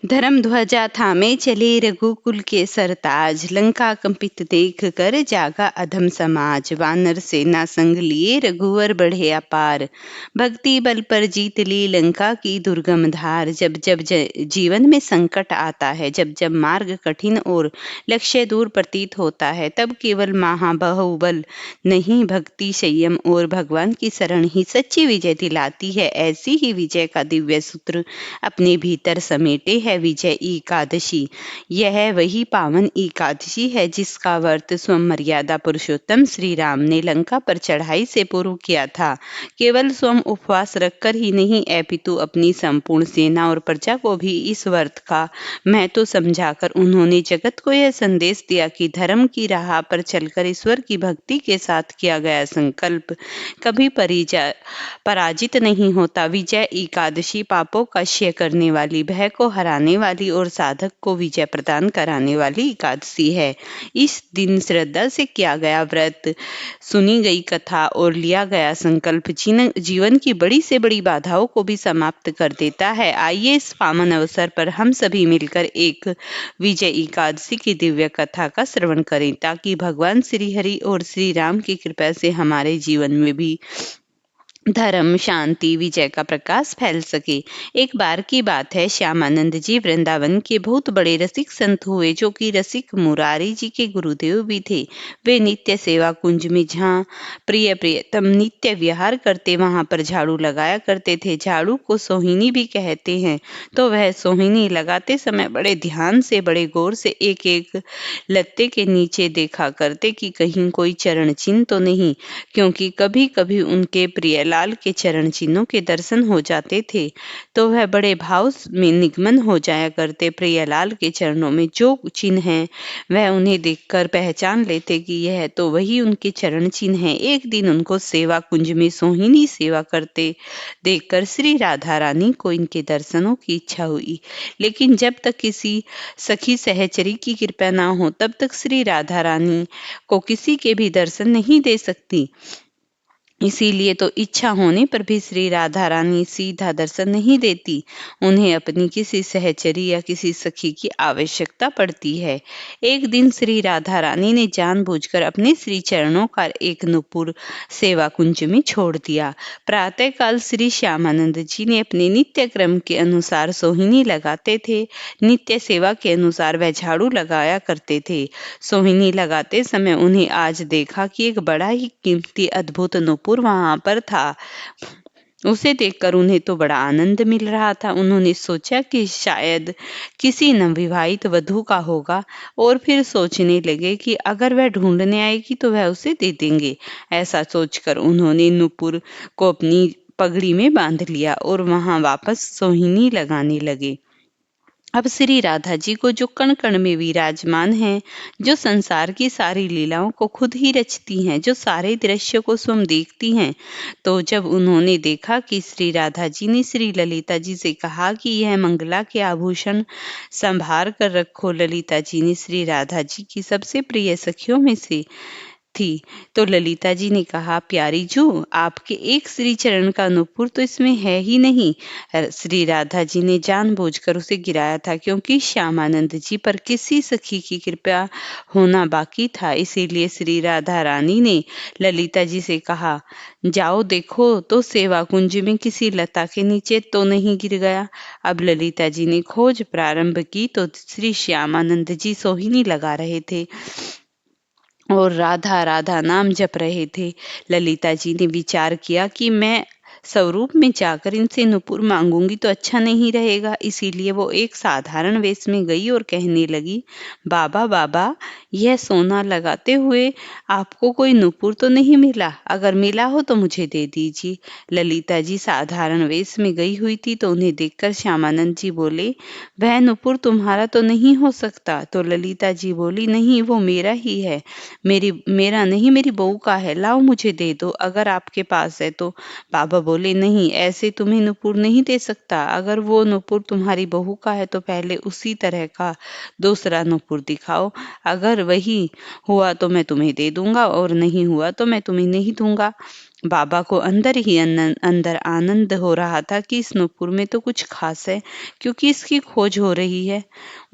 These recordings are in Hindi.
धर्म ध्वजा थामे चले रघुकुल के सरताज, लंका कंपित देख कर जागा अधम समाज। वानर सेना संग लिए रघुवर बढ़े अपार, भक्ति बल पर जीत ली लंका की दुर्गम धार। जब जब जीवन में संकट आता है, जब जब मार्ग कठिन और लक्ष्य दूर प्रतीत होता है, तब केवल महाबाहुबल नहीं, भक्ति संयम और भगवान की शरण ही सच्ची विजय दिलाती है। ऐसी ही विजय का दिव्य सूत्र अपने भीतर समेटे है विजय एकादशी। यह वही पावन एकादशी है जिसका व्रत स्वयं मर्यादा पुरुषोत्तम श्री राम ने लंका पर चढ़ाई से पूर्व किया था। केवल स्वयं उपवास रखकर ही नहीं, अपितु अपनी संपूर्ण सेना और प्रजा को भी इस व्रत का महत्व समझाकर उन्होंने जगत को यह संदेश दिया कि धर्म की राह पर चलकर ईश्वर की भक्ति के साथ किया गया संकल्प कभी पराजित नहीं होता। विजय एकादशी पापों का क्षय करने वाली, भय को हराने वाली और साधक को विजय प्रदान कराने वाली एकादशी है। इस दिन श्रद्धा से किया गया व्रत, सुनी गई कथा और लिया गया संकल्प जीवन की बड़ी से बड़ी बाधाओं को भी समाप्त कर देता है। आइए इस पावन अवसर पर हम सभी मिलकर एक विजय एकादशी की दिव्य कथा का श्रवण करें, ताकि भगवान श्री हरि और श्री राम की कृपा से हमारे जीवन में भी धर्म, शांति, विजय का प्रकाश फैल सके। एक बार की बात है, श्यामानंद जी वृंदावन के बहुत बड़े रसिक संत हुए, जो कि रसिक मुरारी जी के गुरुदेव भी थे। वे नित्य सेवा कुंज में जहाँ प्रियतम नित्य विहार करते, वहां पर झाड़ू लगाया करते थे। झाड़ू को सोहिनी भी कहते हैं। तो वह सोहिनी लगाते समय बड़े ध्यान से, बड़े गौर से एक एक लत्ते के नीचे देखा करते कि कहीं कोई चरण चिन्ह तो नहीं, क्योंकि कभी कभी उनके प्रिय लाल के चरण चिन्हों के दर्शन हो जाते थे तो वह बड़े भाव में निगमन हो जाया करते। प्रियलाल के चरणों में जो चिन्ह हैं, वह उन्हें देखकर पहचान लेते कि यह तो वही उनके चरण चिन्ह हैं। एक दिन उनको सेवा कुंज में सोहिनी सेवा करते देखकर श्री राधा रानी को इनके दर्शनों की इच्छा हुई, लेकिन जब तक किसी सखी सहचरी की कृपा ना हो, तब तक श्री राधा रानी को किसी के भी दर्शन नहीं दे सकती। इसीलिए तो इच्छा होने पर भी श्री राधा रानी सीधा दर्शन नहीं देती, उन्हें अपनी किसी सहचरी या किसी सखी की आवश्यकता पड़ती है। एक दिन श्री राधा रानी ने जानबूझकर अपने श्री चरणों का एक नुपुर सेवा कुंज में छोड़ दिया। प्रातःकाल श्री श्यामानंद जी ने अपने नित्य क्रम के अनुसार सोहिनी लगाते थे। नित्य सेवा के अनुसार वह झाड़ू लगाया करते थे। सोहिनी लगाते समय उन्हें आज देखा कि एक बड़ा ही कीमती अद्भुत नुपुर वहां पर था। उसे देखकर उन्हें तो बड़ा आनंद मिल रहा था। उन्होंने सोचा कि शायद किसी नवविवाहित वधू का होगा, और फिर सोचने लगे कि अगर वह ढूंढने आएगी तो वह उसे दे देंगे। ऐसा सोचकर उन्होंने नुपुर को अपनी पगड़ी में बांध लिया और वहां वापस सोहिनी लगाने लगे। अब श्री राधा जी को जो कण कण में विराजमान हैं, जो संसार की सारी लीलाओं को खुद ही रचती हैं, जो सारे दृश्य को स्वयं देखती हैं, तो जब उन्होंने देखा कि श्री राधा जी ने श्री ललिता जी से कहा कि यह मंगला के आभूषण संभार कर रखो, ललिता जी ने श्री राधा जी की सबसे प्रिय सखियों में से थी, तो ललिता जी ने कहा, प्यारी जू, आपके एक श्री चरण का नुपुर तो इसमें है ही नहीं। श्री राधा जी ने जानबूझकर उसे गिराया था, क्योंकि श्यामानंद जी पर किसी सखी की कृपा होना बाकी था। इसीलिए श्री राधा रानी ने ललिता जी से कहा, जाओ देखो तो सेवा कुंज में किसी लता के नीचे तो नहीं गिर गया। अब ललिता जी ने खोज प्रारंभ की तो श्री श्यामानंद जी सोहिनी लगा रहे थे और राधा राधा नाम जप रहे थे। ललिता जी ने विचार किया कि मैं स्वरूप में जाकर इनसे नुपुर मांगूंगी तो अच्छा नहीं रहेगा। इसीलिए वो एक साधारण वेश में गई और कहने लगी, बाबा बाबा, यह सोना लगाते हुए आपको कोई नुपुर तो नहीं मिला? अगर मिला हो तो मुझे दे दीजिए। ललिता जी साधारण वेश में गई हुई थी, तो उन्हें देखकर श्यामानंद जी बोले, वह नुपुर तुम्हारा तो नहीं हो सकता। तो ललिता जी बोली, नहीं, वो मेरा ही है, मेरा नहीं, मेरी बहू का है, लाओ मुझे दे दो अगर आपके पास है तो। बाबा बोले, नहीं, ऐसे तुम्हें नुपुर नहीं दे सकता। अगर वो नुपुर तुम्हारी बहू का है तो पहले उसी तरह का दूसरा नुपुर दिखाओ। अगर वही हुआ तो मैं तुम्हें दे दूंगा, और नहीं हुआ तो मैं तुम्हें नहीं दूंगा। बाबा को अंदर ही अंदर आनंद हो रहा था कि इस नूपुर में तो कुछ खास है, क्योंकि इसकी खोज हो रही है।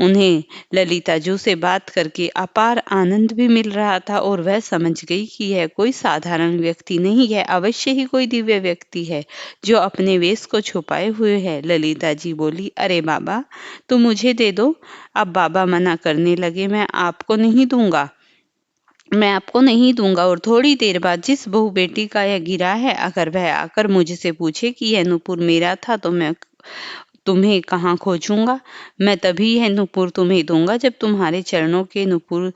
उन्हें ललिता जू से बात करके अपार आनंद भी मिल रहा था और वह समझ गई कि यह कोई साधारण व्यक्ति नहीं है, अवश्य ही कोई दिव्य व्यक्ति है जो अपने वेश को छुपाए हुए है। ललिता जी बोली, अरे बाबा, तुम मुझे दे दो। अब बाबा मना करने लगे, मैं आपको नहीं दूंगा। और थोड़ी देर बाद जिस बहू बेटी का यह गिरा है, अगर वह आकर मुझसे पूछे कि यह नूपुर मेरा था, तो मैं तुम्हें कहाँ खोजूंगा। मैं तभी यह नूपुर तुम्हें दूंगा जब तुम्हारे चरणों के नूपुर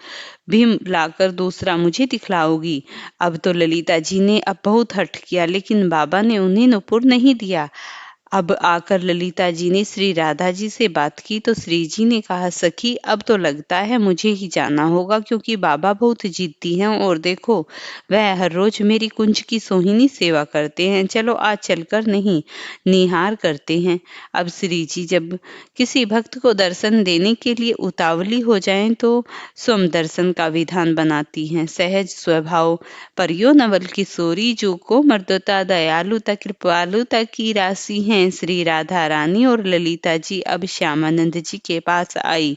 भी लाकर दूसरा मुझे दिखलाओगी। अब तो ललिता जी ने अब बहुत हठ किया, लेकिन बाबा ने उन्हें नूपुर नहीं दिया। अब आकर ललिता जी ने श्री राधा जी से बात की तो श्री जी ने कहा, सखी, अब तो लगता है मुझे ही जाना होगा, क्योंकि बाबा बहुत जिद्दी हैं और देखो, वह हर रोज मेरी कुंज की सोहिनी सेवा करते हैं। चलो आज चलकर नहीं निहार करते हैं। अब श्री जी जब किसी भक्त को दर्शन देने के लिए उतावली हो जाएं तो स्वयं दर्शन का विधान बनाती हैं। सहज स्वभाव परियो नवल किशोरी, जो को मर्दता दयालुता कृपालुता की राशि हैं। श्री राधा रानी और ललिता जी अब श्यामानंद जी के पास आई।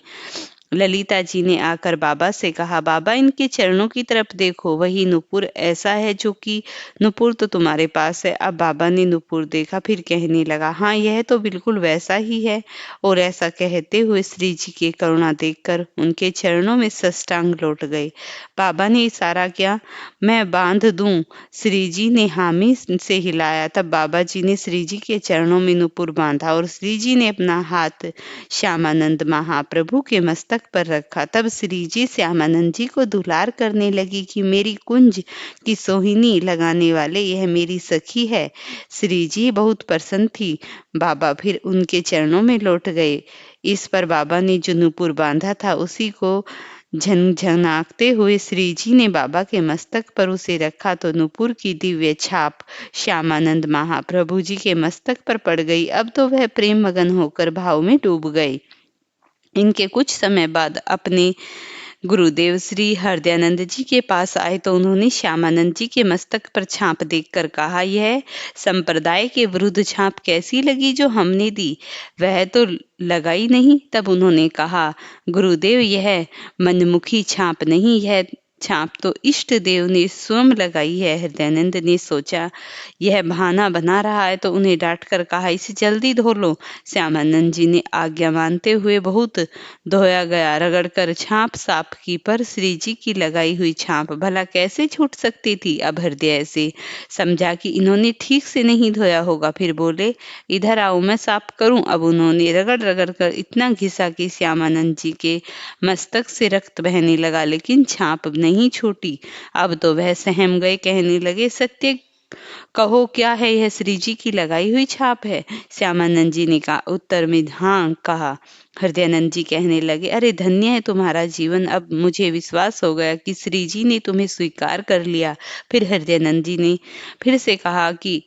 ललिता जी ने आकर बाबा से कहा, बाबा, इनके चरणों की तरफ देखो, वही नुपुर ऐसा है जो कि नुपुर तो तुम्हारे पास है। अब बाबा ने नुपुर देखा, फिर कहने लगा, हाँ, यह तो बिल्कुल वैसा ही है। और ऐसा कहते हुए श्री जी की करुणा देखकर उनके चरणों में साष्टांग लौट गए। बाबा ने इशारा किया, मैं बांध दूं। श्री जी ने हामी से हिलाया। तब बाबा जी ने श्री जी के चरणों में नुपुर बांधा और श्री जी ने अपना हाथ श्यामानंद महाप्रभु के मस्तक पर रखा। तब श्री जी श्यामानंद जी को दुलार करने लगी कि मेरी कुंज की सोहिनी लगाने वाले यह मेरी सखी है। श्री जी बहुत प्रसन्न थी। बाबा फिर उनके चरणों में लौट गए। इस पर बाबा ने जो नुपुर बांधा था उसी को झनझनाते हुए श्री जी ने बाबा के मस्तक पर उसे रखा तो नुपुर की दिव्य छाप श्यामानंद महाप्रभु जी के मस्तक पर पड़ गई। अब तो वह प्रेम मगन होकर भाव में डूब गए। इनके कुछ समय बाद अपने गुरुदेव श्री हृदयानंद जी के पास आए तो उन्होंने श्यामानंद जी के मस्तक पर छाप देखकर कहा, यह संप्रदाय के विरुद्ध छाप कैसी लगी जो हमने दी? वह तो लगाई नहीं। तब उन्होंने कहा, गुरुदेव, यह मनमुखी छाप नहीं, यह छाप तो इष्ट देव ने स्वयं लगाई है। हृदयानंद ने सोचा यह बहाना बना रहा है तो उन्हें डांट कर कहा, इसे जल्दी धो लो। श्यामानंद जी ने आज्ञा मानते हुए बहुत धोया गया, रगड़कर छाप साफ की, पर श्री जी की लगाई हुई छाप भला कैसे छूट सकती थी? अब हृदय से समझा कि इन्होंने ठीक से नहीं धोया होगा। फिर बोले, इधर आओ, मैं साफ करूं। अब उन्होंने रगड़ रगड़ कर इतना घिसा कि श्यामानंद जी के मस्तक से रक्त बहने लगा, लेकिन छाप नहीं छूटी। अब तो वह सहम गए, कहने लगे, सत्य कहो, क्या है यह? श्री जी की लगाई हुई छाप है? श्यामानंद जी ने कहा उत्तर में, हाँ कहा। हृदयानंद जी कहने लगे, अरे धन्य है तुम्हारा जीवन, अब मुझे विश्वास हो गया कि श्री जी ने तुम्हें स्वीकार कर लिया। फिर हृदयानंद जी ने फिर से कहा कि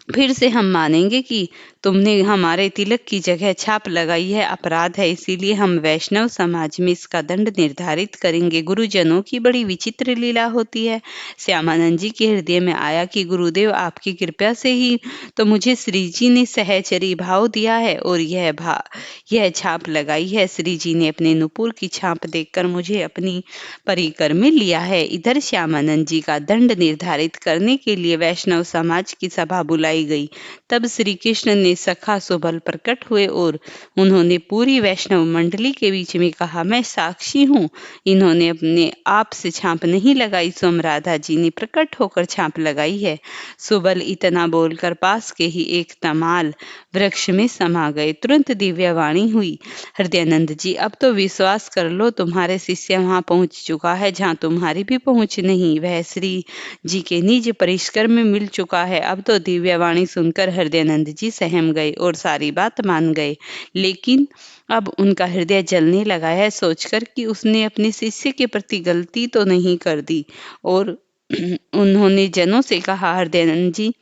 फिर से हम मानेंगे कि तुमने हमारे तिलक की जगह छाप लगाई है, अपराध है, इसीलिए हम वैष्णव समाज में इसका दंड निर्धारित करेंगे। गुरुजनों की बड़ी विचित्र लीला होती है। श्यामानंद जी के हृदय में आया कि गुरुदेव, आपकी कृपा से ही तो मुझे श्री जी ने सहचरी भाव दिया है और यह छाप लगाई है। श्री जी ने अपने नुपुर की छाप देखकर मुझे अपनी परिकर में लिया है। इधर श्यामानंद जी का दंड निर्धारित करने के लिए वैष्णव समाज की सभा बुलाई गई। तब श्री कृष्ण ने सखा सुबल प्रकट हुए और उन्होंने पूरी वैष्णव मंडली के बीच में कहा, मैं साक्षी हूँ, इन्होंने अपने आप से छाप नहीं लगाई, स्वयं राधा जी ने प्रकट होकर छाप लगाई है। सुबल इतना बोलकर पास के ही एक तमाल वृक्ष में समा गए। तुरंत दिव्यवाणी हुई, हृदयानंद जी, अब तो विश्वास कर लो, तुम्हारे शिष्य वहां पहुंच चुका है जहां तुम्हारी भी पहुंच नहीं। वह श्री जी के निज परिष्कर में मिल चुका है। अब तो दिव्यवाणी सुनकर हृदयानंद जी सहम गए और सारी बात मान गए, लेकिन अब उनका हृदय जलने लगा है सोचकर कि उसने अपने शिष्य के प्रति गलती तो नहीं कर दी। और उन्होंने जनों से कहा, हृदयानंद जी,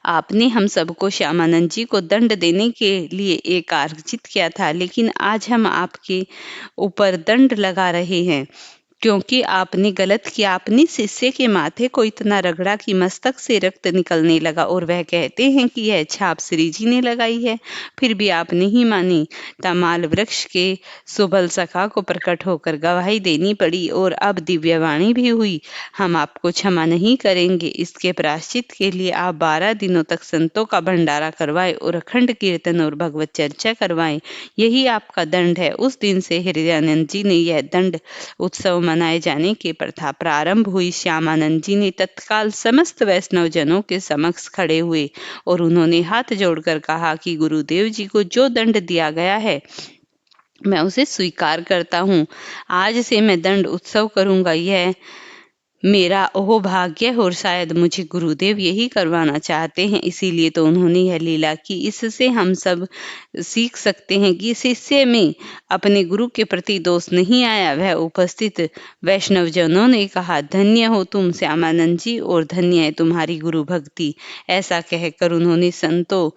आपने हम सबको श्यामानंद जी को दंड देने के लिए एक अर्जित किया था, लेकिन आज हम आपके ऊपर दंड लगा रहे हैं। क्योंकि आपने गलत किया। अपने शिष्य के माथे को इतना रगड़ा कि मस्तक से रक्त निकलने लगा और वह कहते हैं कि यह छाप श्री जी ने लगाई है। फिर भी आप नहीं मानी। तमाल वृक्ष के सुबल सखा को प्रकट होकर गवाही देनी पड़ी और अब दिव्यवाणी भी हुई। हम आपको क्षमा नहीं करेंगे। इसके प्रायश्चित के लिए आप 12 दिनों तक संतों का भंडारा करवाएं और अखंड कीर्तन और भगवत चर्चा करवाएं। यही आपका दंड है। उस दिन से हृदयानंद जी ने यह दंड उत्सव मनाए जाने की प्रथा प्रारंभ हुई। श्यामानंद जी ने तत्काल समस्त वैष्णव जनों के समक्ष खड़े हुए और उन्होंने हाथ जोड़कर कहा कि गुरुदेव जी को जो दंड दिया गया है मैं उसे स्वीकार करता हूँ। आज से मैं दंड उत्सव करूंगा। यह मेरा ओह भाग्य और शायद मुझे गुरुदेव यही करवाना चाहते हैं। इसीलिए तो उन्होंने यह लीला की। इससे हम सब सीख सकते हैं कि शिष्य में अपने गुरु के प्रति दोष नहीं आया। वह उपस्थित वैष्णवजनों ने कहा, धन्य हो तुम श्यामानंद जी और धन्य है तुम्हारी गुरु भक्ति। ऐसा कहकर उन्होंने संतों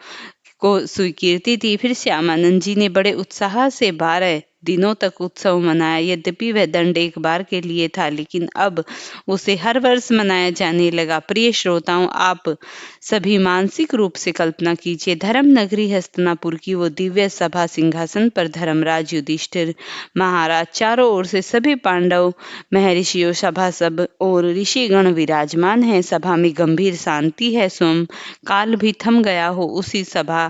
को स्वीकृति दी। फिर श्यामानंद जी ने बड़े उत्साह से 12 दिनों तक उत्सव मनाया। यद्यपि वह दंड एक बार के लिए था, लेकिन अब उसे हर वर्ष मनाया जाने लगा। प्रिय श्रोताओं, आप सभी मानसिक रूप से कल्पना कीजिए, धर्म नगरी हस्तिनापुर की वो दिव्य सभा। सिंहासन पर धर्मराज युधिष्ठिर महाराज, चारों ओर से सभी पांडव, महर्षियों, सभासद और ऋषिगण विराजमान हैं। सभा में गंभीर शांति है। स्वयं काल भी थम गया हो। उसी सभा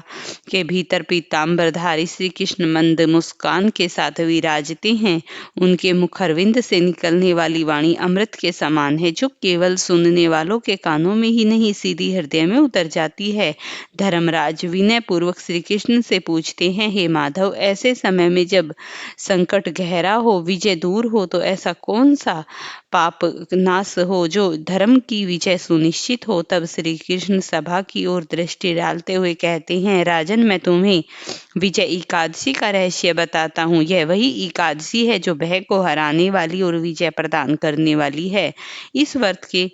के भीतर पीताम्बरधारी श्री कृष्ण मंद मुस्कान के साथ विराजते हैं। उनके मुखरविंद से निकलने वाली वाणी अमृत के समान है, जो केवल सुनने वालों के कानों में ही नहीं सीधी हृदय में उतर जाती है। धर्मराज विनय पूर्वक श्री कृष्ण से पूछते हैं, हे माधव, ऐसे समय में जब संकट गहरा हो, विजय दूर हो, तो ऐसा कौन सा पाप नाश हो जो धर्म की विजय सुनिश्चित हो? तब श्री कृष्ण सभा की ओर दृष्टि डालते हुए कहते हैं, राजन, मैं तुम्हें विजय एकादशी का रहस्य बताता हूँ। यह वही एकादशी है जो भय को हराने वाली और विजय प्रदान करने वाली है। इस व्रत के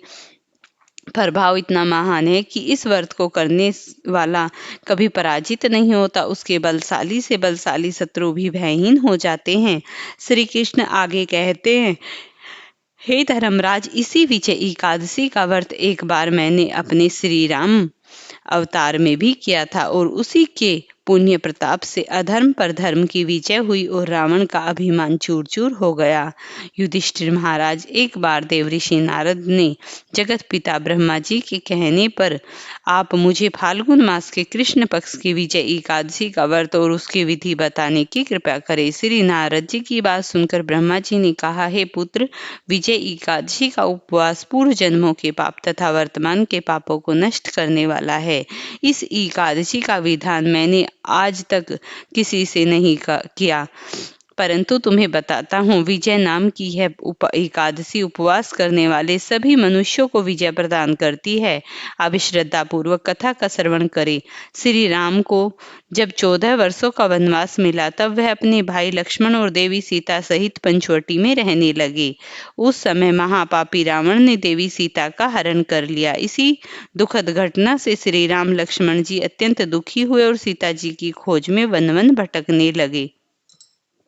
प्रभाव इतना महान है कि इस व्रत को करने वाला कभी पराजित नहीं होता। उसके बलशाली से बलशाली शत्रु भी भयहीन हो जाते हैं। श्री कृष्ण आगे कहते हैं, हे धर्मराज, इसी विजय एकादशी का व्रत एक बार मैंने अपने श्री राम अवतार में भी किया था और उसी के पुण्य प्रताप से अधर्म पर धर्म की विजय हुई और रावण का अभिमान चूर चूर हो गया। युधिष्ठिर महाराज, एक बार देवऋषि नारद ने जगत पिता ब्रह्मा जी के कहने पर आप मुझे फाल्गुन मास के कृष्ण पक्ष की विजय एकादशी का व्रत और उसकी विधि बताने की कृपा करें। श्री नारद जी की बात सुनकर ब्रह्मा जी ने कहा, हे पुत्र, विजय एकादशी का उपवास पूर्व जन्मों के पाप तथा वर्तमान के पापों को नष्ट करने वाला है। इस एकादशी का विधान मैंने आज तक किसी से नहीं किया, परंतु तुम्हें बताता हूँ। विजय नाम की है एकादशी उपवास करने वाले सभी मनुष्यों को विजय प्रदान करती है। अब श्रद्धा पूर्वक कथा का श्रवण करें। श्री राम को जब 14 वर्षों का वनवास मिला, तब वह अपने भाई लक्ष्मण और देवी सीता सहित पंचवटी में रहने लगे। उस समय महापापी रावण ने देवी सीता का हरण कर लिया। इसी दुखद घटना से श्री राम लक्ष्मण जी अत्यंत दुखी हुए और सीता जी की खोज में वन वन भटकने लगे।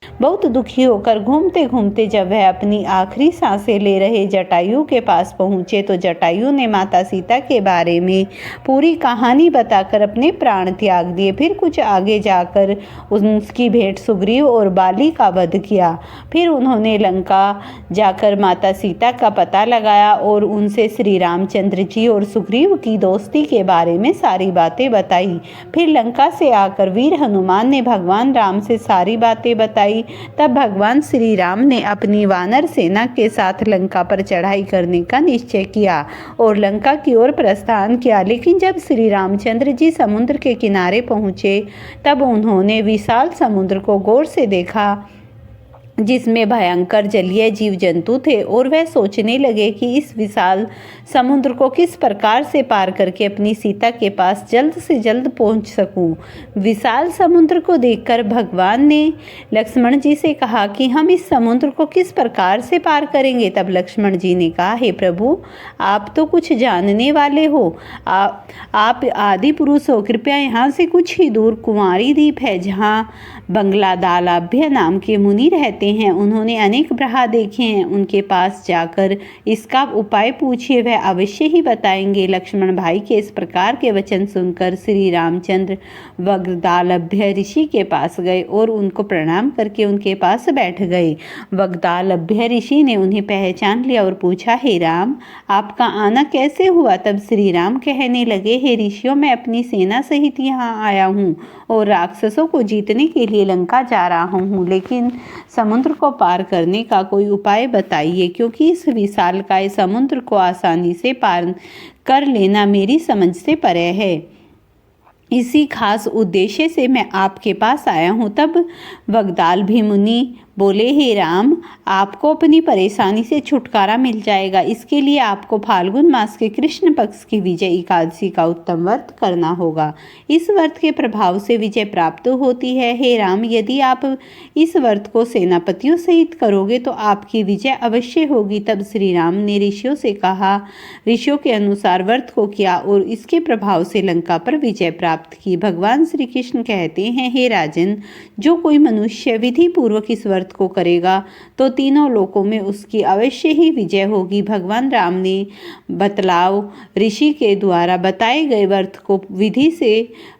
बहुत दुखी होकर घूमते घूमते जब वह अपनी आखिरी सांसें ले रहे जटायु के पास पहुंचे, तो जटायु ने माता सीता के बारे में पूरी कहानी बताकर अपने प्राण त्याग दिए। फिर कुछ आगे जाकर उसकी भेंट सुग्रीव और बाली का वध किया। फिर उन्होंने लंका जाकर माता सीता का पता लगाया और उनसे श्री रामचंद्र जी और सुग्रीव की दोस्ती के बारे में सारी बातें बताई। फिर लंका से आकर वीर हनुमान ने भगवान राम से सारी बातें बताई। तब भगवान श्री राम ने अपनी वानर सेना के साथ लंका पर चढ़ाई करने का निश्चय किया और लंका की ओर प्रस्थान किया। लेकिन जब श्री रामचंद्र जी समुद्र के किनारे पहुंचे, तब उन्होंने विशाल समुद्र को गौर से देखा, जिसमें भयंकर जलीय जीव जंतु थे, और वह सोचने लगे कि इस विशाल समुद्र को किस प्रकार से पार करके अपनी सीता के पास जल्द से जल्द पहुंच सकूं। विशाल समुद्र को देखकर भगवान ने लक्ष्मण जी से कहा कि हम इस समुद्र को किस प्रकार से पार करेंगे। तब लक्ष्मण जी ने कहा, हे प्रभु, आप तो कुछ जानने वाले हो, आप आदि पुरुष हो। कृपया यहाँ से कुछ ही दूर कुंवारी द्वीप है, जहाँ बंगलादालाभ्य नाम के मुनि रहते हैं, उन्होंने अनेक ग्रह देखे हैं, उनके पास जाकर इसका उपाय पूछिए, वह अवश्य ही बताएंगे। लक्ष्मण भाई के इस प्रकार के वचन सुनकर श्री रामचंद्र वग्दालभ्य ऋषि के पास गए और उनको प्रणाम करके उनके पास बैठ गए। वग्दालभ्य ऋषि ने उन्हें पहचान लिया और पूछा, हे राम, आपका आना कैसे हुआ? तब श्री राम कहने लगे, हे ऋषियों, मैं अपनी सेना सहित यहाँ आया हूँ और राक्षसों को जीतने के लिए लंका जा रहा हूँ, लेकिन समुद्र को पार करने का कोई उपाय बताइए, क्योंकि इस विशालकाय समुद्र को आसानी से पार कर लेना मेरी समझ से परे है। इसी खास उद्देश्य से मैं आपके पास आया हूँ। तब वग्दाल भी मुनि बोले, हे राम, आपको अपनी परेशानी से छुटकारा मिल जाएगा। इसके लिए आपको फाल्गुन मास के कृष्ण पक्ष की विजय एकादशी का उत्तम व्रत करना होगा। इस व्रत के प्रभाव से विजय प्राप्त होती है। हे राम, यदि आप इस व्रत को सेनापतियों सहित करोगे तो आपकी विजय अवश्य होगी। तब श्री राम ने ऋषियों से कहा, ऋषियों के अनुसार व्रत को किया और इसके प्रभाव से लंका पर विजय प्राप्त की। भगवान श्री कृष्ण कहते हैं, हे राजन, जो कोई मनुष्य विधि पूर्वक इस व्रत को करेगा तो तीनों लोकों में उसकी अवश्य ही विजय होगी। भगवान राम ने बतलाव ऋषि के द्वारा बताए गए व्रत को विधि से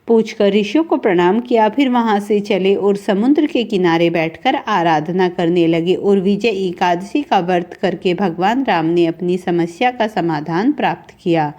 पूछकर ऋषियों को प्रणाम किया। फिर वहां से चले और समुद्र के किनारे बैठकर आराधना करने लगे और विजय एकादशी का व्रत करके भगवान राम ने अपनी समस्या का समाधान प्राप्त किया।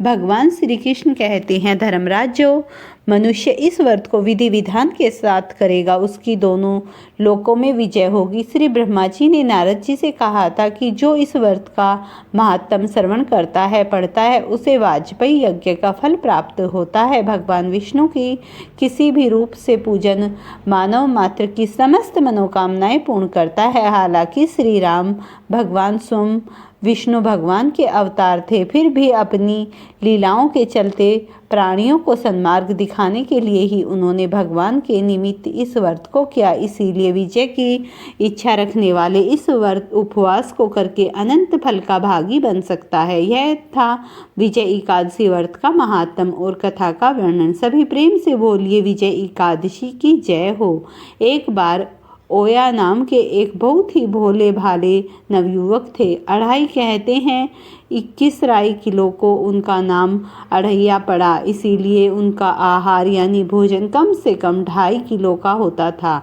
भगवान श्री कृष्ण कहते हैं, धर्मराज, जो मनुष्य इस व्रत को विधि विधान के साथ करेगा उसकी दोनों लोकों में विजय होगी। श्री ब्रह्मा जी ने नारद जी से कहा था कि जो इस व्रत का महात्म श्रवण करता है, पढ़ता है, उसे वाजपेयी यज्ञ का फल प्राप्त होता है। भगवान विष्णु की किसी भी रूप से पूजन मानव मात्र की समस्त मनोकामनाएं पूर्ण करता है। हालांकि श्री राम भगवान स्वयं विष्णु भगवान के अवतार थे, फिर भी अपनी लीलाओं के चलते प्राणियों को सन्मार्ग दिखाने के लिए ही उन्होंने भगवान के निमित्त इस व्रत को किया। इसीलिए विजय की इच्छा रखने वाले इस व्रत उपवास को करके अनंत फल का भागी बन सकता है। यह था विजय एकादशी व्रत का महात्म और कथा का वर्णन। सभी प्रेम से बोलिए, विजय एकादशी की जय हो। एक बार ओया नाम के एक बहुत ही भोले भाले नवयुवक थे। अढ़ाई कहते हैं 21 राई किलो को उनका नाम अढ़ैया पड़ा, इसीलिए उनका आहार यानी भोजन कम से कम 2.5 किलो का होता था।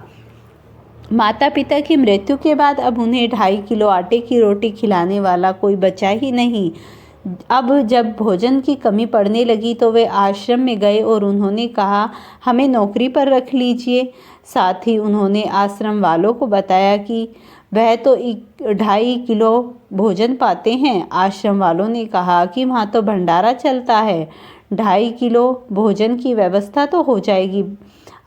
माता पिता की मृत्यु के बाद अब उन्हें 2.5 किलो आटे की रोटी खिलाने वाला कोई बचा ही नहीं। अब जब भोजन की कमी पड़ने लगी तो वे आश्रम में गए और उन्होंने कहा, हमें नौकरी पर रख लीजिए। साथ ही उन्होंने आश्रम वालों को बताया कि वह तो 2.5 किलो भोजन पाते हैं। आश्रम वालों ने कहा कि वहाँ तो भंडारा चलता है, 2.5 किलो भोजन की व्यवस्था तो हो जाएगी।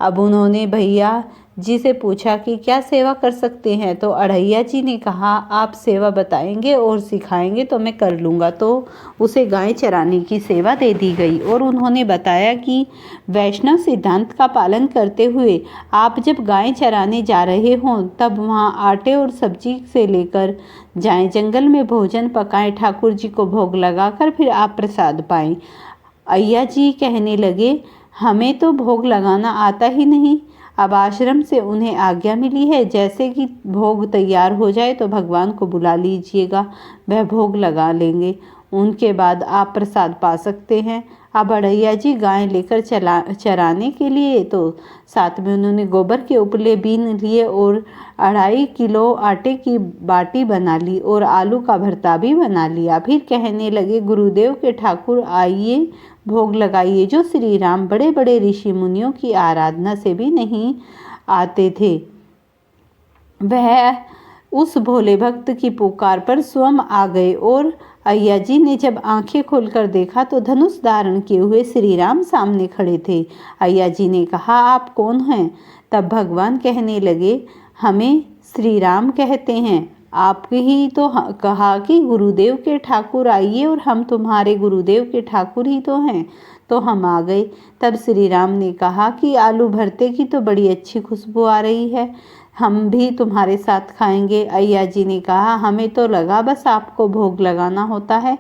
अब उन्होंने भैया जी से पूछा कि क्या सेवा कर सकते हैं, तो अढ़ैया जी ने कहा, आप सेवा बताएंगे और सिखाएंगे तो मैं कर लूँगा। तो उसे गाय चराने की सेवा दे दी गई और उन्होंने बताया कि वैष्णव सिद्धांत का पालन करते हुए आप जब गाय चराने जा रहे हों तब वहाँ आटे और सब्जी से लेकर जाएं, जंगल में भोजन पकाएं, ठाकुर जी को भोग लगाकर फिर आप प्रसाद पाएं। अय्या जी कहने लगे, हमें तो भोग लगाना आता ही नहीं। अब आश्रम से उन्हें आज्ञा मिली है, जैसे कि भोग तैयार हो जाए तो भगवान को बुला लीजिएगा, वह भोग लगा लेंगे, उनके बाद आप प्रसाद पा सकते हैं। अब अढ़ैया जी गाय लेकर चराने के लिए तो साथ में उन्होंने गोबर के उपले बीन लिए और 2.5 किलो आटे की बाटी बना ली और आलू का भरता भी बना लिया। फिर कहने लगे, गुरुदेव के ठाकुर आइए, भोग लगाइए। जो श्री राम बड़े बड़े ऋषि मुनियों की आराधना से भी नहीं आते थे, वह उस भोले भक्त की पुकार पर स्वयं आ गए। और अय्या जी ने जब आंखें खोलकर देखा तो धनुष धारण किए हुए श्री राम सामने खड़े थे। अय्या जी ने कहा, आप कौन हैं? तब भगवान कहने लगे, हमें श्री राम कहते हैं। आपके ही तो कहा कि गुरुदेव के ठाकुर आइए और हम तुम्हारे गुरुदेव के ठाकुर ही तो हैं, तो हम आ गए। तब श्री राम ने कहा कि आलू भरते की तो बड़ी अच्छी खुशबू आ रही है, हम भी तुम्हारे साथ खाएंगे। अय्या जी ने कहा, हमें तो लगा बस आपको भोग लगाना होता है,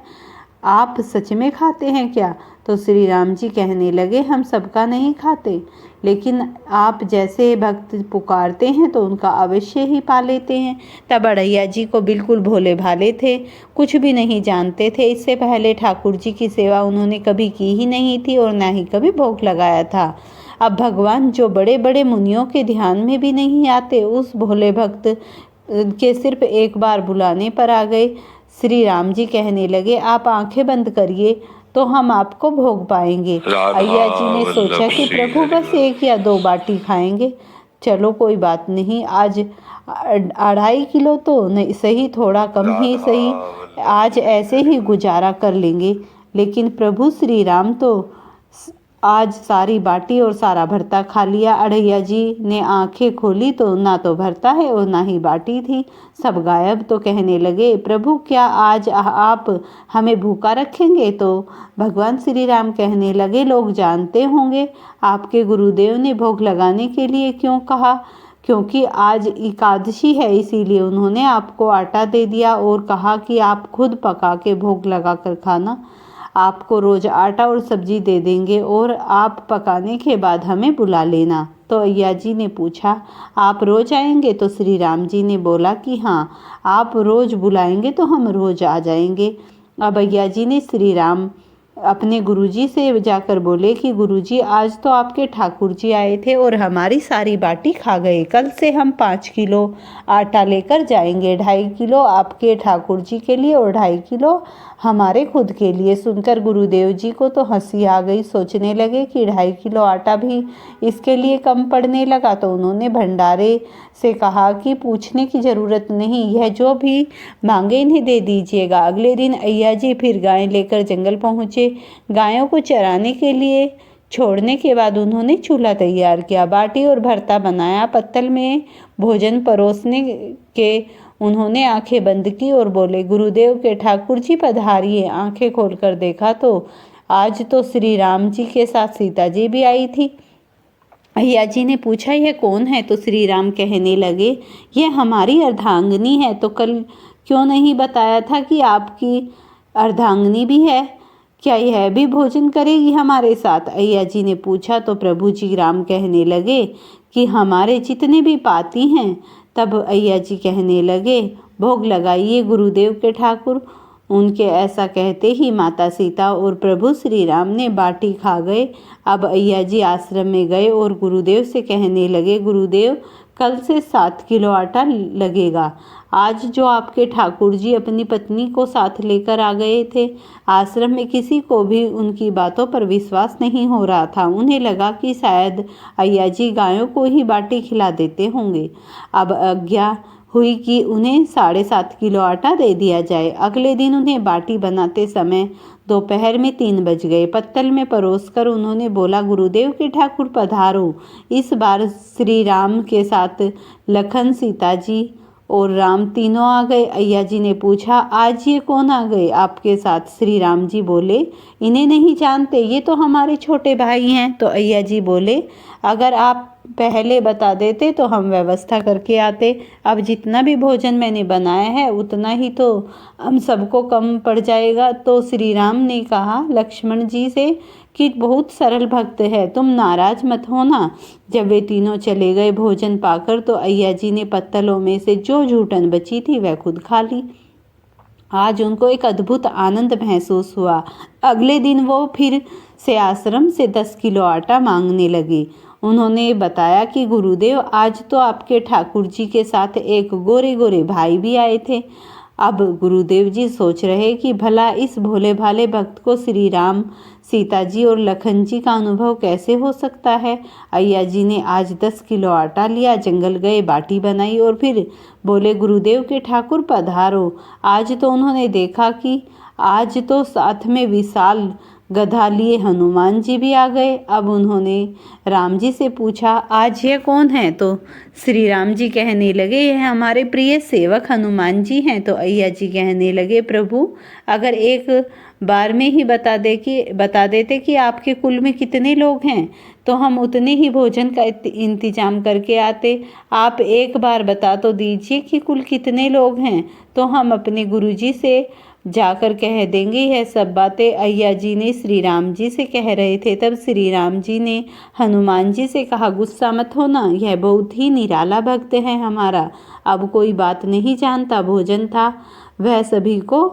आप सच में खाते हैं क्या? तो श्री राम जी कहने लगे, हम सबका नहीं खाते, लेकिन आप जैसे भक्त पुकारते हैं तो उनका अवश्य ही पा लेते हैं। तब अड़ैया जी को बिल्कुल भोले भाले थे, कुछ भी नहीं जानते थे। इससे पहले ठाकुर जी की सेवा उन्होंने कभी की ही नहीं थी और ना ही कभी भोग लगाया था। अब भगवान जो बड़े बड़े मुनियों के ध्यान में भी नहीं आते, उस भोले भक्त के सिर्फ एक बार बुलाने पर आ गए। श्री राम जी कहने लगे, आप आंखें बंद करिए तो हम आपको भोग पाएंगे। अय्या जी ने सोचा कि प्रभु बस 1 या 2 बाटी खाएंगे, चलो कोई बात नहीं, आज 2.5 किलो तो नहीं सही, थोड़ा कम ही सही, आज ऐसे ही गुजारा कर लेंगे। लेकिन प्रभु श्री राम तो आज सारी बाटी और सारा भरता खा लिया। अड़ैया जी ने आंखें खोली तो ना तो भरता है और ना ही बाटी थी, सब गायब। तो कहने लगे, प्रभु क्या आज आप हमें भूखा रखेंगे? तो भगवान श्री राम कहने लगे, लोग जानते होंगे आपके गुरुदेव ने भोग लगाने के लिए क्यों कहा, क्योंकि आज एकादशी है, इसीलिए उन्होंने आपको आटा दे दिया और कहा कि आप खुद पका के भोग लगा कर खाना। आपको रोज आटा और सब्जी दे देंगे और आप पकाने के बाद हमें बुला लेना। तो अय्या जी ने पूछा, आप रोज आएंगे? तो श्री राम जी ने बोला कि हाँ, आप रोज बुलाएंगे तो हम रोज आ जाएंगे। अब अय्या जी ने श्री राम अपने गुरुजी से जाकर बोले कि गुरुजी, आज तो आपके ठाकुर जी आए थे और हमारी सारी बाटी खा गए। कल से हम 5 किलो आटा लेकर जाएंगे, 2.5 किलो आपके ठाकुर जी के लिए और 2.5 किलो हमारे खुद के लिए। सुनकर गुरुदेव जी को तो हंसी आ गई, सोचने लगे कि 2.5 किलो आटा भी इसके लिए कम पड़ने लगा। तो उन्होंने भंडारे से कहा कि पूछने की ज़रूरत नहीं, यह जो भी मांगे इन्हें दे दीजिएगा। अगले दिन अय्या जी फिर गाय लेकर जंगल पहुँचे। गायों को चराने के लिए छोड़ने के बाद उन्होंने चूल्हा तैयार किया, बाटी और भरता बनाया, पत्तल में भोजन परोसने के उन्होंने आंखें बंद की और बोले, गुरुदेव के ठाकुर जी पधारिए। आंखें खोलकर देखा तो आज तो श्री राम जी के साथ सीता जी भी आई थी। अय्या जी ने पूछा, यह कौन है? तो श्री राम कहने लगे, यह हमारी अर्धांगिनी है। तो कल क्यों नहीं बताया था कि आपकी अर्धांगिनी भी है? क्या यह भी भोजन करेगी हमारे साथ? अय्या जी ने पूछा। तो प्रभु जी राम कहने लगे कि हमारे जितने भी पाती हैं। तब अय्या जी कहने लगे, भोग लगाइए गुरुदेव के ठाकुर। उनके ऐसा कहते ही माता सीता और प्रभु श्री राम ने बाटी खा गए। अब अय्या जी आश्रम में गए और गुरुदेव से कहने लगे, गुरुदेव कल से 7 किलो आटा लगेगा। आज जो आपके ठाकुर जी अपनी पत्नी को साथ लेकर आ गए थे, आश्रम में किसी को भी उनकी बातों पर विश्वास नहीं हो रहा था। उन्हें लगा कि शायद अय्या जी गायों को ही बाटी खिला देते होंगे। अब आज्ञा हुई कि उन्हें 7.5 किलो आटा दे दिया जाए। अगले दिन उन्हें बाटी बनाते समय दोपहर में 3 बज गए। पत्तल में परोसकर उन्होंने बोला, गुरुदेव के ठाकुर पधारो। इस बार श्री राम के साथ लखन, सीता जी और राम तीनों आ गए। अय्या जी ने पूछा, आज ये कौन आ गए आपके साथ? श्री राम जी बोले, इन्हें नहीं जानते, ये तो हमारे छोटे भाई हैं। तो अय्या जी बोले, अगर आप पहले बता देते तो हम व्यवस्था करके आते। अब जितना भी भोजन मैंने बनाया है उतना ही तो हम सबको कम पड़ जाएगा। तो श्री राम ने कहा लक्ष्मण जी से कि बहुत सरल भक्त है, तुम नाराज मत होना। जब वे तीनों चले गए भोजन पाकर, तो अय्या जी ने पत्तलों में से जो जूठन बची थी वह खुद खा ली। आज उनको एक अद्भुत आनंद महसूस हुआ। अगले दिन वो फिर से आश्रम से 10 किलो आटा मांगने लगे। उन्होंने बताया कि गुरुदेव, आज तो आपके ठाकुर जी के साथ एक गोरे गोरे भाई भी आए थे। अब गुरुदेव जी सोच रहे कि भला इस भोले भाले भक्त को श्री राम, सीता जी और लखन जी का अनुभव कैसे हो सकता है। अय्या जी ने आज 10 किलो आटा लिया, जंगल गए, बाटी बनाई और फिर बोले, गुरुदेव के ठाकुर पधारो। आज तो उन्होंने देखा कि आज तो साथ में विशाल गधा लिए हनुमान जी भी आ गए। अब उन्होंने राम जी से पूछा, आज यह कौन है? तो श्री राम जी कहने लगे, यह हमारे प्रिय सेवक हनुमान जी हैं। तो अय्या जी कहने लगे, प्रभु अगर एक बार में ही बता देते कि आपके कुल में कितने लोग हैं तो हम उतने ही भोजन का इंतजाम करके आते। आप एक बार बता तो दीजिए कि कुल कितने लोग हैं, तो हम अपने गुरुजी से जाकर कह देंगे। यह सब बातें अय्या जी ने श्री राम जी से कह रहे थे। तब श्री राम जी ने हनुमान जी से कहा, गुस्सा मत होना, यह बहुत ही निराला भक्त है हमारा, अब कोई बात नहीं जानता। भोजन था, वह सभी को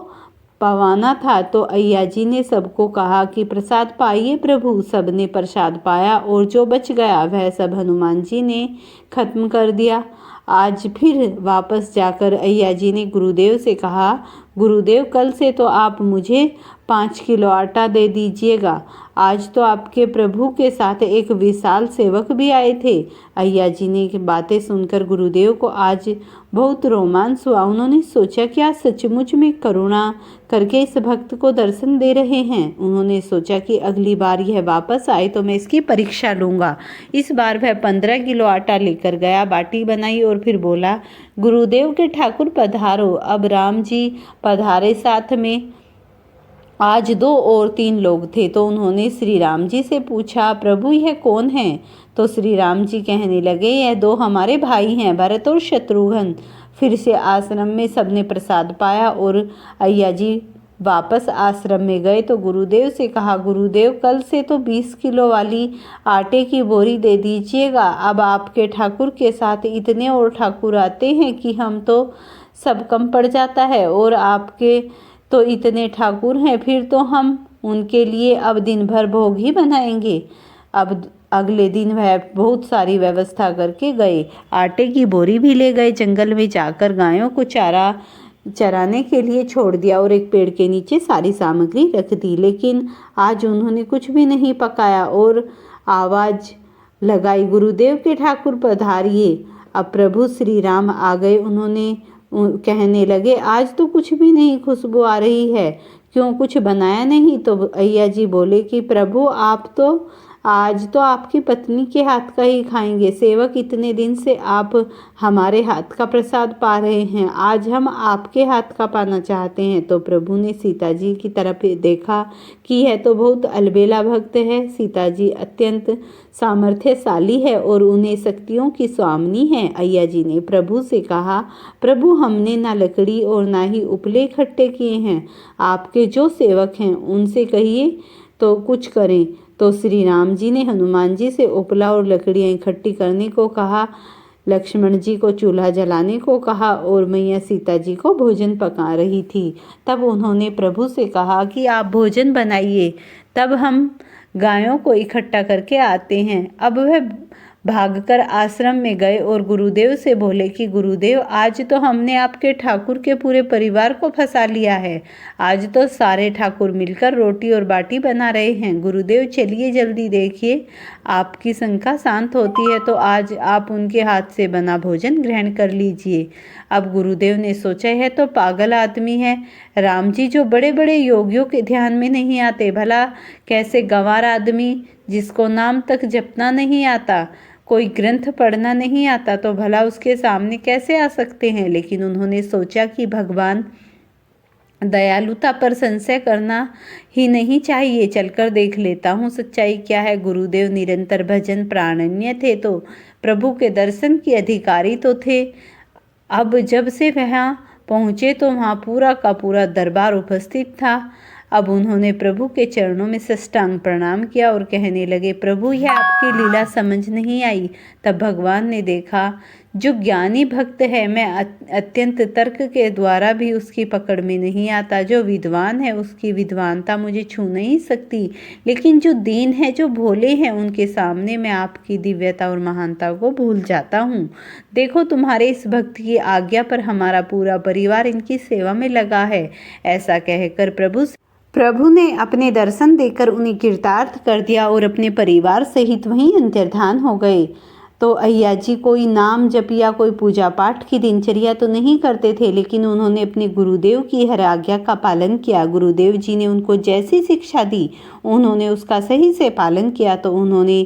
पवाना था। तो अय्या जी ने सबको कहा कि प्रसाद पाइए प्रभु। सबने प्रसाद पाया और जो बच गया वह सब हनुमान जी ने खत्म कर दिया। आज फिर वापस जाकर अय्या जी ने गुरुदेव से कहा, गुरुदेव कल से तो आप मुझे 5 किलो आटा दे दीजिएगा। आज तो आपके प्रभु के साथ एक विशाल सेवक भी आए थे। अय्या जी ने बातें सुनकर गुरुदेव को आज बहुत रोमांच हुआ। उन्होंने सोचा कि आज सचमुच में करुणा करके इस भक्त को दर्शन दे रहे हैं। उन्होंने सोचा कि अगली बार यह वापस आए तो मैं इसकी परीक्षा लूँगा। इस बार वह 15 किलो आटा लेकर गया, बाटी बनाई और फिर बोला, गुरुदेव के ठाकुर पधारो। अब राम जी पधारे, साथ में आज 2 और 3 लोग थे। तो उन्होंने श्री राम जी से पूछा, प्रभु यह कौन है? तो श्री राम जी कहने लगे, यह 2 हमारे भाई हैं, भरत और शत्रुघ्न। फिर से आश्रम में सबने प्रसाद पाया और अय्या जी वापस आश्रम में गए तो गुरुदेव से कहा, गुरुदेव कल से तो 20 किलो वाली आटे की बोरी दे दीजिएगा। अब आपके ठाकुर के साथ इतने और ठाकुर आते हैं कि हम तो सब कम पड़ जाता है, और आपके तो इतने ठाकुर हैं, फिर तो हम उनके लिए अब दिन भर भोग ही बनाएंगे। अब अगले दिन वह बहुत सारी व्यवस्था करके गए, आटे की बोरी भी ले गए, जंगल में जाकर गायों को चारा चराने के लिए छोड़ दिया और एक पेड़ के नीचे सारी सामग्री रख दी। लेकिन आज उन्होंने कुछ भी नहीं पकाया और आवाज़ लगाई, गुरुदेव के ठाकुर पधारिए। अब प्रभु श्री राम आ गए। उन्होंने कहने लगे, आज तो कुछ भी नहीं खुशबू आ रही है, क्यों कुछ बनाया नहीं? तो अय्या जी बोले कि प्रभु आप तो आज तो आपकी पत्नी के हाथ का ही खाएंगे। सेवक इतने दिन से आप हमारे हाथ का प्रसाद पा रहे हैं, आज हम आपके हाथ का पाना चाहते हैं। तो प्रभु ने सीता जी की तरफ देखा कि यह तो बहुत अलबेला भक्त है। सीता जी अत्यंत सामर्थ्यशाली है और उन्हें शक्तियों की स्वामिनी है। अय्या जी ने प्रभु से कहा, प्रभु हमने ना लकड़ी और ना ही उपले इकट्ठे किए हैं, आपके जो सेवक हैं उनसे कहिए तो कुछ करें। तो श्री राम जी ने हनुमान जी से उपला और लकड़ियाँ इकट्ठी करने को कहा, लक्ष्मण जी को चूल्हा जलाने को कहा और मैया सीता जी को भोजन पका रही थी। तब उन्होंने प्रभु से कहा कि आप भोजन बनाइए, तब हम गायों को इकट्ठा करके आते हैं। अब वह भागकर आश्रम में गए और गुरुदेव से बोले कि गुरुदेव आज तो हमने आपके ठाकुर के पूरे परिवार को फंसा लिया है, आज तो सारे ठाकुर मिलकर रोटी और बाटी बना रहे हैं। गुरुदेव चलिए जल्दी देखिए, आपकी शंका शांत होती है तो आज आप उनके हाथ से बना भोजन ग्रहण कर लीजिए। अब गुरुदेव ने सोचा, है तो पागल आदमी है, राम जी जो बड़े बड़े योगियों के ध्यान में नहीं आते, भला कैसे गंवार आदमी जिसको नाम तक जपना नहीं आता, कोई ग्रंथ पढ़ना नहीं आता, तो भला उसके सामने कैसे आ सकते हैं। लेकिन उन्होंने सोचा कि भगवान दयालुता पर संशय करना ही नहीं चाहिए, चलकर देख लेता हूँ सच्चाई क्या है। गुरुदेव निरंतर भजन प्राणन्य थे तो प्रभु के दर्शन के अधिकारी तो थे। अब जब से वहाँ पहुँचे तो वहाँ पूरा का पूरा दरबार उपस्थित था। अब उन्होंने प्रभु के चरणों में साष्टांग प्रणाम किया और कहने लगे, प्रभु यह आपकी लीला समझ नहीं आई। तब भगवान ने देखा, जो ज्ञानी भक्त है मैं अत्यंत तर्क के द्वारा भी उसकी पकड़ में नहीं आता, जो विद्वान है उसकी विद्वानता मुझे छू नहीं सकती, लेकिन जो दीन है, जो भोले हैं, उनके सामने मैं आपकी दिव्यता और महानता को भूल जाता हूँ। देखो तुम्हारे इस भक्त की आज्ञा पर हमारा पूरा परिवार इनकी सेवा में लगा है। ऐसा कहकर प्रभु ने अपने दर्शन देकर उन्हें कृतार्थ कर दिया और अपने परिवार सहित वहीं अंतर्धान हो गए। तो अय्या जी कोई नाम जप या कोई पूजा पाठ की दिनचर्या तो नहीं करते थे, लेकिन उन्होंने अपने गुरुदेव की हर आज्ञा का पालन किया। गुरुदेव जी ने उनको जैसी शिक्षा दी उन्होंने उसका सही से पालन किया, तो उन्होंने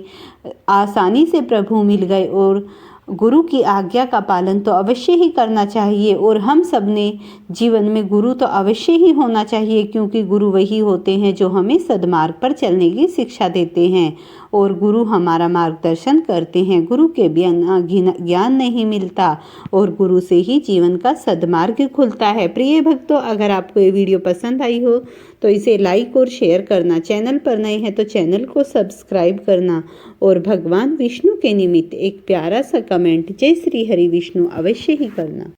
आसानी से प्रभु मिल गए और गुरु की आज्ञा का पालन तो अवश्य ही करना चाहिए और हम सब ने जीवन में गुरु तो अवश्य ही होना चाहिए, क्योंकि गुरु वही होते हैं जो हमें सद्मार्ग पर चलने की शिक्षा देते हैं और गुरु हमारा मार्गदर्शन करते हैं। गुरु के बिना ज्ञान नहीं मिलता और गुरु से ही जीवन का सद्मार्ग खुलता है। प्रिय भक्तों, अगर आपको ये वीडियो पसंद आई हो तो इसे लाइक और शेयर करना, चैनल पर नए हैं तो चैनल को सब्सक्राइब करना और भगवान विष्णु के निमित्त एक प्यारा सा कमेंट जय श्री हरि विष्णु अवश्य ही करना।